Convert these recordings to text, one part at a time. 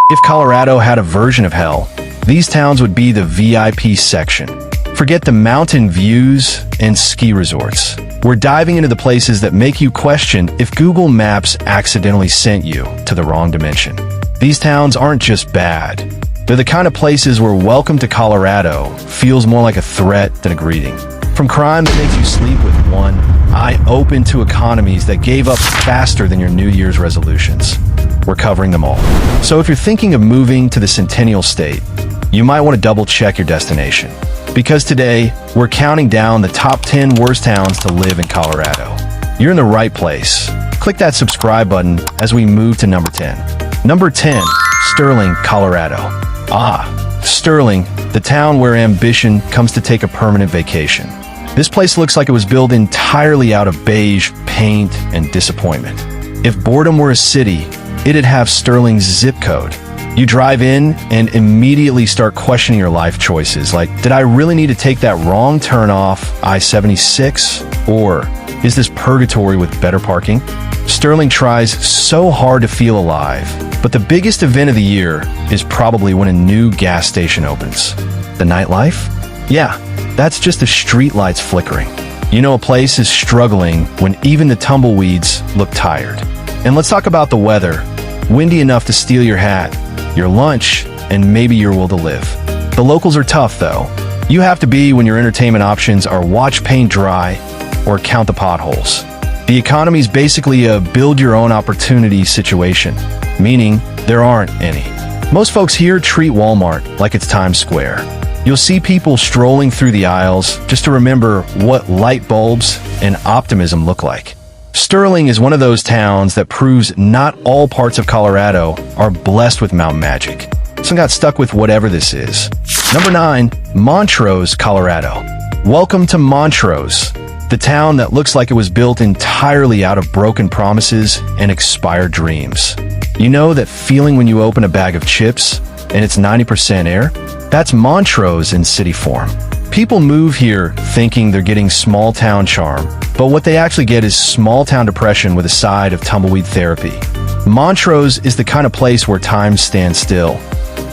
If Colorado had a version of hell, these towns would be the VIP section. Forget the mountain views and ski resorts. We're diving into the places that make you question if Google Maps accidentally sent you to the wrong dimension. These towns aren't just bad. They're the kind of places where welcome to Colorado feels more like a threat than a greeting. From crime that makes you sleep with one eye open to economies that gave up faster than your New Year's resolutions. We're covering them all. So if you're thinking of moving to the Centennial State, you might want to double-check your destination. Because today, we're counting down the top 10 worst towns to live in Colorado. You're in the right place. Click that subscribe button as we move to number 10. Number 10, Sterling, Colorado. Sterling, the town where ambition comes to take a permanent vacation. This place looks like it was built entirely out of beige, paint, and disappointment. If boredom were a city, it'd have Sterling's zip code. You drive in and immediately start questioning your life choices, like, did I really need to take that wrong turn off I-76? Or is this purgatory with better parking? Sterling tries so hard to feel alive, but the biggest event of the year is probably when a new gas station opens. The nightlife? Yeah, that's just the street lights flickering. You know a place is struggling when even the tumbleweeds look tired. And let's talk about the weather. Windy enough to steal your hat, your lunch, and maybe your will to live. The locals are tough, though. You have to be when your entertainment options are watch paint dry or count the potholes. The economy's basically a build-your-own-opportunity situation, meaning there aren't any. Most folks here treat Walmart like it's Times Square. You'll see people strolling through the aisles just to remember what light bulbs and optimism look like. Sterling is one of those towns that proves not all parts of Colorado are blessed with mountain magic. Some got stuck with whatever this is. Number 9, Montrose, Colorado. Welcome to Montrose, the town that looks like it was built entirely out of broken promises and expired dreams. You know that feeling when you open a bag of chips and it's 90% air? That's Montrose in city form. People move here thinking they're getting small-town charm, but what they actually get is small-town depression with a side of tumbleweed therapy. Montrose is the kind of place where time stands still,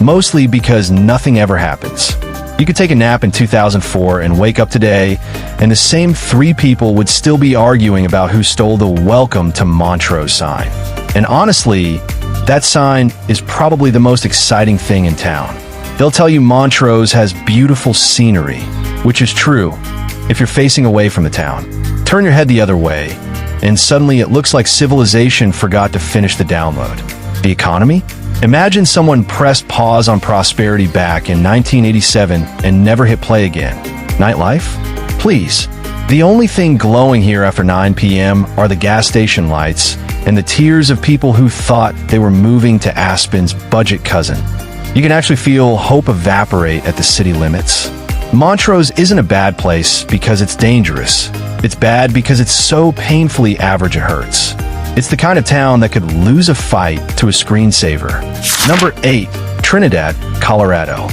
mostly because nothing ever happens. You could take a nap in 2004 and wake up today, and the same 3 people would still be arguing about who stole the Welcome to Montrose sign. And honestly, that sign is probably the most exciting thing in town. They'll tell you Montrose has beautiful scenery, which is true if you're facing away from the town. Turn your head the other way, and suddenly it looks like civilization forgot to finish the download. The economy? Imagine someone pressed pause on prosperity back in 1987 and never hit play again. Nightlife? Please. The only thing glowing here after 9 p.m. are the gas station lights and the tears of people who thought they were moving to Aspen's budget cousin. You can actually feel hope evaporate at the city limits. Montrose isn't a bad place because it's dangerous. It's bad because it's so painfully average it hurts. It's the kind of town that could lose a fight to a screensaver. Number 8, Trinidad, Colorado.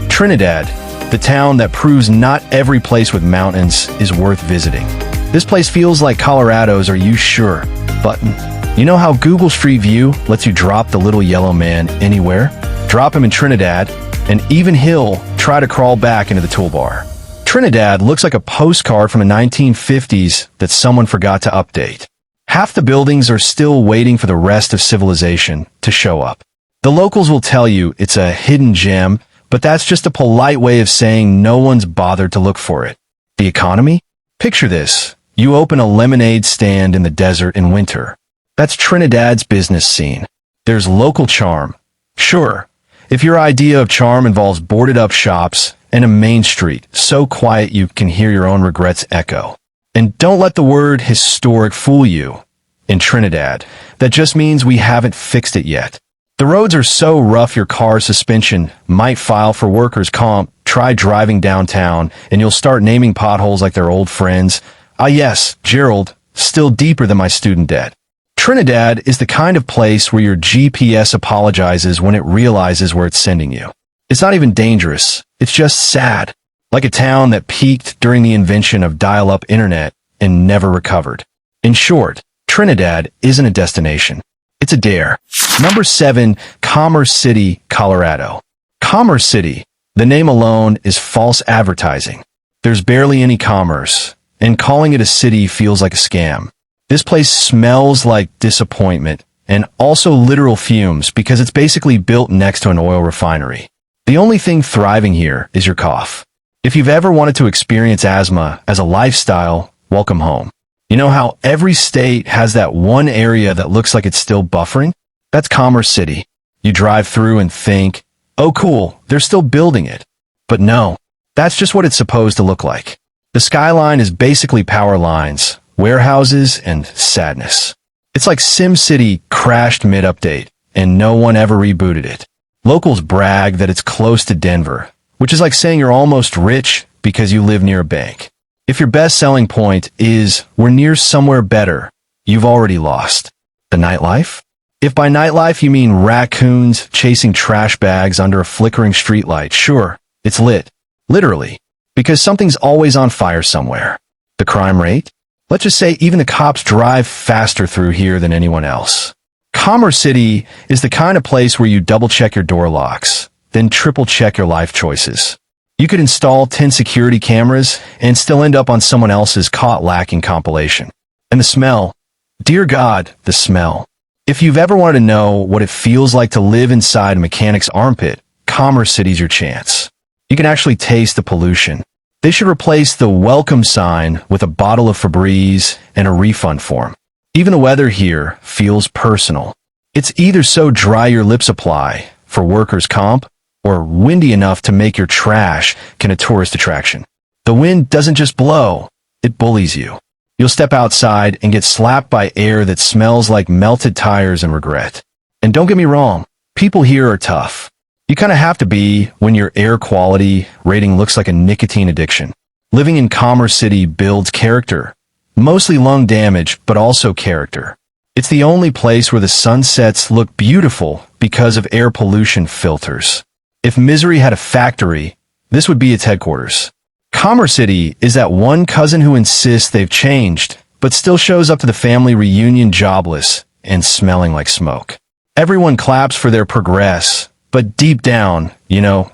Trinidad, the town that proves not every place with mountains is worth visiting. This place feels like Colorado's "Are you sure?" button. You know how Google Street View lets you drop the little yellow man anywhere? Drop him in Trinidad, and even he'll try to crawl back into the toolbar. Trinidad looks like a postcard from the 1950s that someone forgot to update. Half the buildings are still waiting for the rest of civilization to show up. The locals will tell you it's a hidden gem, but that's just a polite way of saying no one's bothered to look for it. The economy? Picture this. You open a lemonade stand in the desert in winter. That's Trinidad's business scene. There's local charm. Sure, if your idea of charm involves boarded-up shops and a main street so quiet you can hear your own regrets echo. And don't let the word historic fool you. In Trinidad, that just means we haven't fixed it yet. The roads are so rough your car's suspension might file for workers' comp. Try driving downtown, and you'll start naming potholes like they're old friends. Yes, Gerald, still deeper than my student debt. Trinidad is the kind of place where your GPS apologizes when it realizes where it's sending you. It's not even dangerous. It's just sad. Like a town that peaked during the invention of dial-up internet and never recovered. In short, Trinidad isn't a destination. It's It's a dare. Number 7, Commerce City, Colorado. Commerce City. The name alone is false advertising. There's barely any commerce, and calling it a city feels like a scam. This place smells like disappointment, and also literal fumes because it's basically built next to an oil refinery. The only thing thriving here is your cough. If you've ever wanted to experience asthma as a lifestyle, welcome home. You know how every state has that one area that looks like it's still buffering? That's Commerce City. You drive through and think, oh cool, they're still building it. But no, that's just what it's supposed to look like. The skyline is basically power lines, warehouses, and sadness. It's like SimCity crashed mid-update, and no one ever rebooted it. Locals brag that it's close to Denver, which is like saying you're almost rich because you live near a bank. If your best selling point is we're near somewhere better, you've already lost. The nightlife? If by nightlife you mean raccoons chasing trash bags under a flickering streetlight, sure, it's lit. Literally. Because something's always on fire somewhere. The crime rate? Let's just say even the cops drive faster through here than anyone else. Commerce City is the kind of place where you double-check your door locks, then triple-check your life choices. You could install 10 security cameras and still end up on someone else's caught lacking compilation. And the smell. Dear God, the smell. If you've ever wanted to know what it feels like to live inside a mechanic's armpit, Commerce City's your chance. You can actually taste the pollution. They should replace the welcome sign with a bottle of Febreze and a refund form. Even the weather here feels personal. It's either so dry your lips apply for workers' comp or windy enough to make your trash can a tourist attraction. The wind doesn't just blow, it bullies you. You'll step outside and get slapped by air that smells like melted tires and regret. And don't get me wrong, people here are tough. You kind of have to be when your air quality rating looks like a nicotine addiction. Living in Commerce City builds character. Mostly lung damage, but also character. It's the only place where the sunsets look beautiful because of air pollution filters. If misery had a factory, this would be its headquarters. Commerce City is that one cousin who insists they've changed, but still shows up to the family reunion jobless and smelling like smoke. Everyone claps for their progress, but deep down,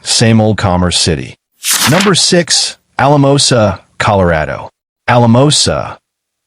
same old Commerce City. Number 6, Alamosa, Colorado. Alamosa,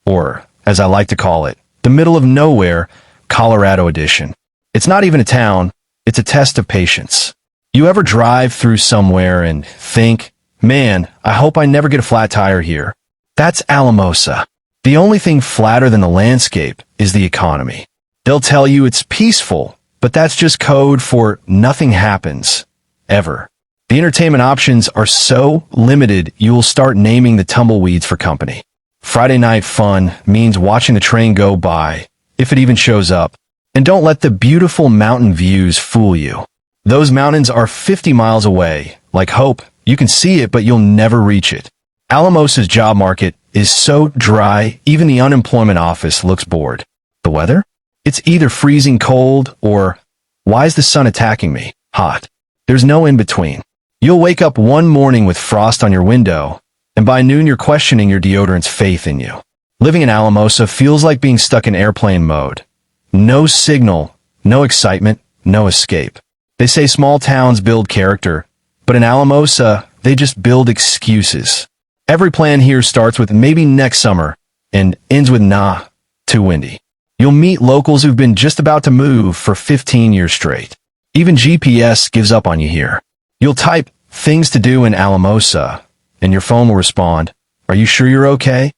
or as I like to call it, the middle of nowhere, Colorado edition. It's not even a town, it's a test of patience. You ever drive through somewhere and think, man, I hope I never get a flat tire here? That's Alamosa. The only thing flatter than the landscape is the economy. They'll tell you it's peaceful, but that's just code for nothing happens, ever. The entertainment options are so limited you will start naming the tumbleweeds for company. Friday night fun means watching the train go by, if it even shows up. And don't let the beautiful mountain views fool you. Those mountains are 50 miles away, like hope. You can see it, but you'll never reach it. Alamosa's job market is so dry, even the unemployment office looks bored. The weather? It's either freezing cold or, why is the sun attacking me? Hot. There's no in between. You'll wake up one morning with frost on your window, and by noon you're questioning your deodorant's faith in you. Living in Alamosa feels like being stuck in airplane mode. No signal, no excitement, no escape. They say small towns build character, but in Alamosa, they just build excuses. Every plan here starts with maybe next summer and ends with nah, too windy. You'll meet locals who've been just about to move for 15 years straight. Even GPS gives up on you here. You'll type things to do in Alamosa, and your phone will respond, are you sure you're okay?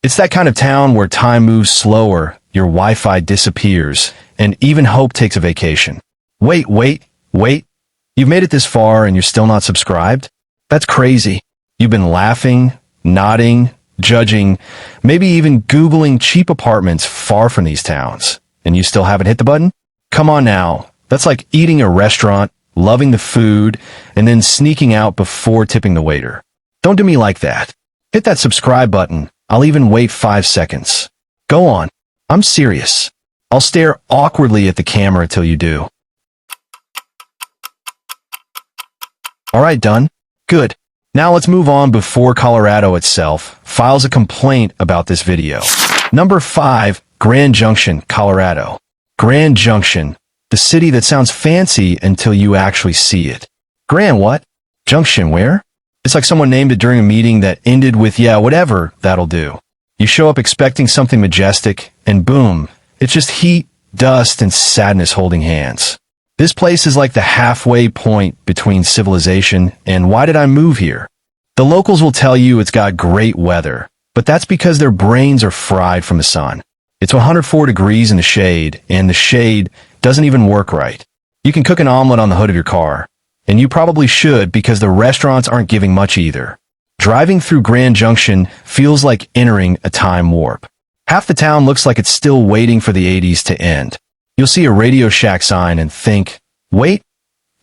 It's that kind of town where time moves slower, your Wi-Fi disappears, and even hope takes a vacation. Wait. You've made it this far and you're still not subscribed? That's crazy. You've been laughing, nodding, judging, maybe even Googling cheap apartments far from these towns, and you still haven't hit the button? Come on now. That's like eating a restaurant, loving the food, and then sneaking out before tipping the waiter. Don't do me like that. Hit that subscribe button. I'll even wait 5 seconds. Go on. I'm serious. I'll stare awkwardly at the camera till you do. Alright, done? Good. Now let's move on before Colorado itself files a complaint about this video. Number 5, Grand Junction, Colorado. Grand Junction, the city that sounds fancy until you actually see it. Grand what? Junction where? It's like someone named it during a meeting that ended with, yeah, whatever, that'll do. You show up expecting something majestic, and boom, it's just heat, dust, and sadness holding hands. This place is like the halfway point between civilization and why did I move here? The locals will tell you it's got great weather, but that's because their brains are fried from the sun. It's 104 degrees in the shade, and the shade doesn't even work right. You can cook an omelet on the hood of your car, and you probably should because the restaurants aren't giving much either. Driving through Grand Junction feels like entering a time warp. Half the town looks like it's still waiting for the 80s to end. You'll see a Radio Shack sign and think, wait,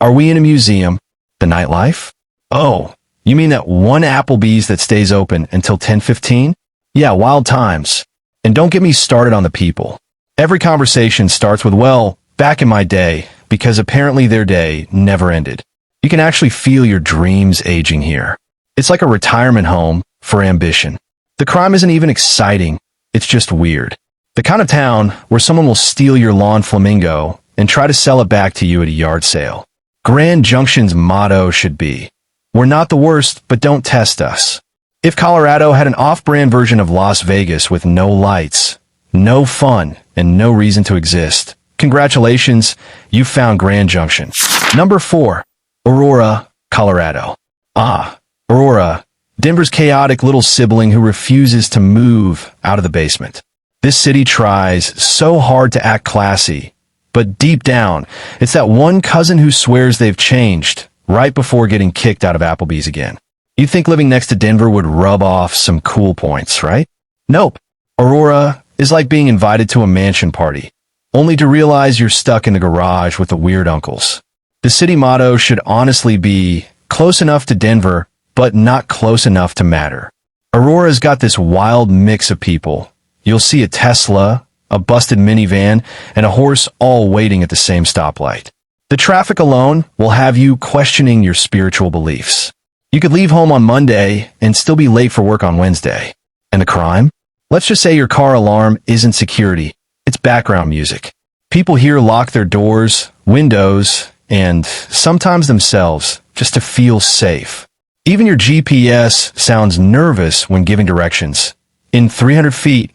are we in a museum? The nightlife? Oh, you mean that one Applebee's that stays open until 10:15? Yeah, wild times. And don't get me started on the people. Every conversation starts with, well, back in my day, because apparently their day never ended. You can actually feel your dreams aging here. It's like a retirement home for ambition. The crime isn't even exciting, it's just weird. The kind of town where someone will steal your lawn flamingo and try to sell it back to you at a yard sale. Grand Junction's motto should be, we're not the worst, but don't test us. If Colorado had an off-brand version of Las Vegas with no lights, no fun, and no reason to exist, congratulations, you found Grand Junction. Number 4. Aurora, Colorado. Aurora, Denver's chaotic little sibling who refuses to move out of the basement. This city tries so hard to act classy, but deep down, it's that one cousin who swears they've changed right before getting kicked out of Applebee's again. You'd think living next to Denver would rub off some cool points, right? Nope. Aurora is like being invited to a mansion party, only to realize you're stuck in the garage with the weird uncles. The city motto should honestly be, close enough to Denver, but not close enough to matter. Aurora's got this wild mix of people. You'll see a Tesla, a busted minivan, and a horse all waiting at the same stoplight. The traffic alone will have you questioning your spiritual beliefs. You could leave home on Monday and still be late for work on Wednesday. And the crime? Let's just say your car alarm isn't security, it's background music. People here lock their doors, windows, and sometimes themselves just to feel safe. Even your GPS sounds nervous when giving directions. In 300 feet,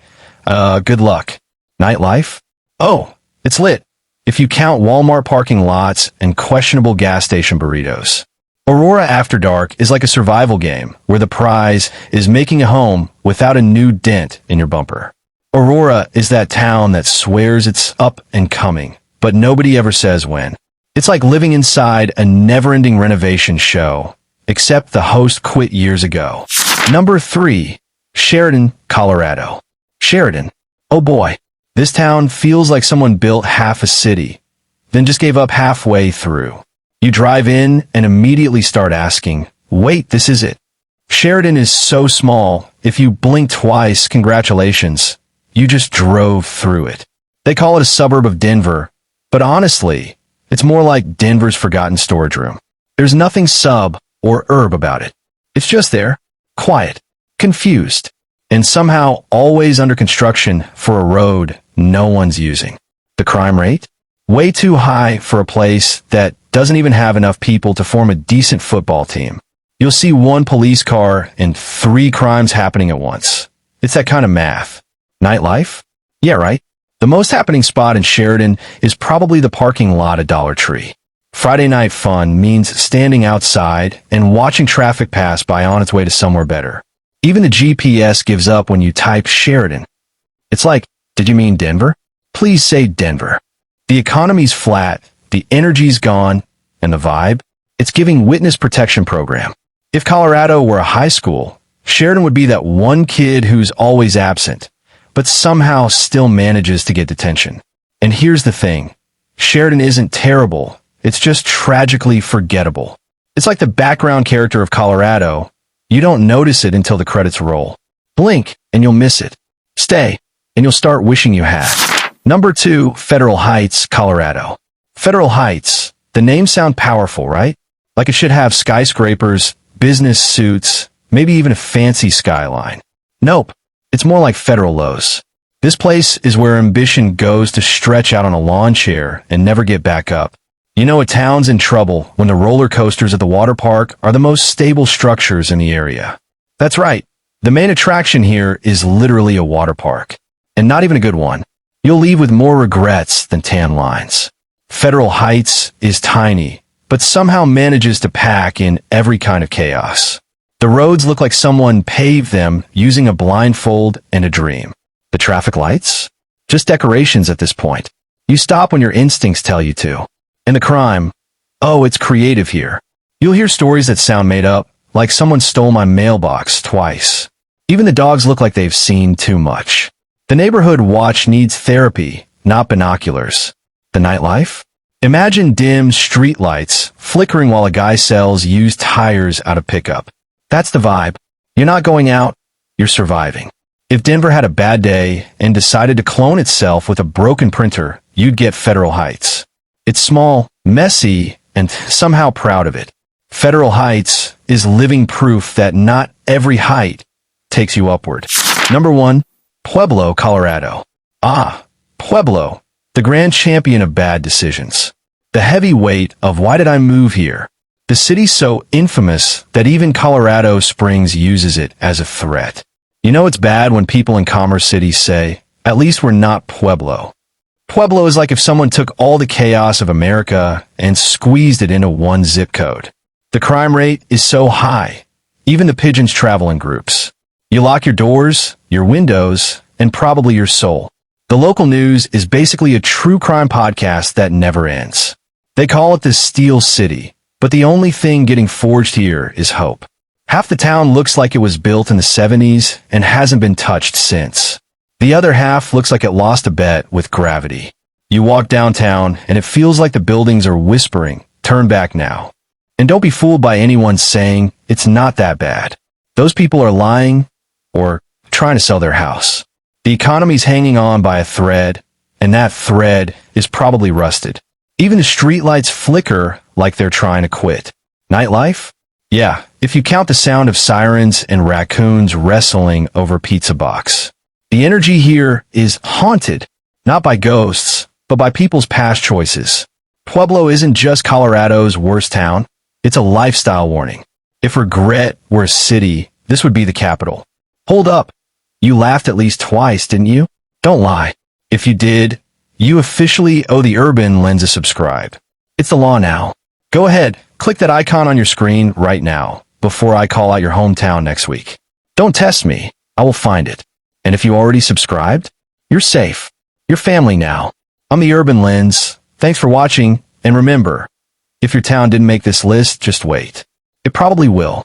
good luck. Nightlife? Oh, it's lit. If you count Walmart parking lots and questionable gas station burritos. Aurora After Dark is like a survival game where the prize is making a home without a new dent in your bumper. Aurora is that town that swears it's up and coming, but nobody ever says when. It's like living inside a never-ending renovation show, except the host quit years ago. Number 3. Sheridan, Colorado. Sheridan. Oh boy. This town feels like someone built half a city, then just gave up halfway through. You drive in and immediately start asking, wait, this is it. Sheridan is so small, if you blink twice, congratulations, you just drove through it. They call it a suburb of Denver, but honestly, it's more like Denver's forgotten storage room. There's nothing sub or herb about it. It's just there, quiet, confused, and somehow always under construction for a road no one's using. The crime rate? Way too high for a place that doesn't even have enough people to form a decent football team. You'll see one police car and 3 crimes happening at once. It's that kind of math. Nightlife? Yeah, right. The most happening spot in Sheridan is probably the parking lot at Dollar Tree. Friday night fun means standing outside and watching traffic pass by on its way to somewhere better. Even the GPS gives up when you type Sheridan. It's like, did you mean Denver? Please say Denver. The economy's flat, the energy's gone, and the vibe? It's giving witness protection program. If Colorado were a high school, Sheridan would be that one kid who's always absent, but somehow still manages to get detention. And here's the thing. Sheridan isn't terrible. It's just tragically forgettable. It's like the background character of Colorado. You don't notice it until the credits roll. Blink, and you'll miss it. Stay, and you'll start wishing you had. Number 2, Federal Heights, Colorado. Federal Heights. The names sound powerful, right? Like it should have skyscrapers, business suits, maybe even a fancy skyline. Nope. It's more like Federal Lows. This place is where ambition goes to stretch out on a lawn chair and never get back up. You know a town's in trouble when the roller coasters at the water park are the most stable structures in the area. That's right. The main attraction here is literally a water park. And not even a good one. You'll leave with more regrets than tan lines. Federal Heights is tiny, but somehow manages to pack in every kind of chaos. The roads look like someone paved them using a blindfold and a dream. The traffic lights? Just decorations at this point. You stop when your instincts tell you to. And the crime? Oh, it's creative here. You'll hear stories that sound made up, like someone stole my mailbox twice. Even the dogs look like they've seen too much. The neighborhood watch needs therapy, not binoculars. The nightlife? Imagine dim streetlights flickering while a guy sells used tires out of pickup. That's the vibe. You're not going out, you're surviving. If Denver had a bad day and decided to clone itself with a broken printer, you'd get Federal Heights. It's small, messy, and somehow proud of it. Federal Heights is living proof that not every height takes you upward. Number 1. Pueblo, Colorado. Ah, Pueblo, the grand champion of bad decisions. The heavy weight of why did I move here? The city's so infamous that even Colorado Springs uses it as a threat. You know it's bad when people in commerce cities say, at least we're not Pueblo. Pueblo is like if someone took all the chaos of America and squeezed it into one zip code. The crime rate is so high, even the pigeons travel in groups. You lock your doors, your windows, and probably your soul. The local news is basically a true crime podcast that never ends. They call it the Steel City, but the only thing getting forged here is hope. Half the town looks like it was built in the 70s and hasn't been touched since. The other half looks like it lost a bet with gravity. You walk downtown and it feels like the buildings are whispering, turn back now. And don't be fooled by anyone saying it's not that bad. Those people are lying or trying to sell their house. The economy's hanging on by a thread, and that thread is probably rusted. Even the streetlights flicker like they're trying to quit. Nightlife? Yeah, if you count the sound of sirens and raccoons wrestling over pizza box. The energy here is haunted, not by ghosts, but by people's past choices. Pueblo isn't just Colorado's worst town, it's a lifestyle warning. If regret were a city, this would be the capital. Hold up. You laughed at least twice, didn't you? Don't lie. If you did, you officially owe the Urban Lens a subscribe. It's the law now. Go ahead, click that icon on your screen right now, before I call out your hometown next week. Don't test me, I will find it. And if you already subscribed, you're safe. You're family now. I'm the Urban Lens. Thanks for watching, and remember, if your town didn't make this list, just wait. It probably will.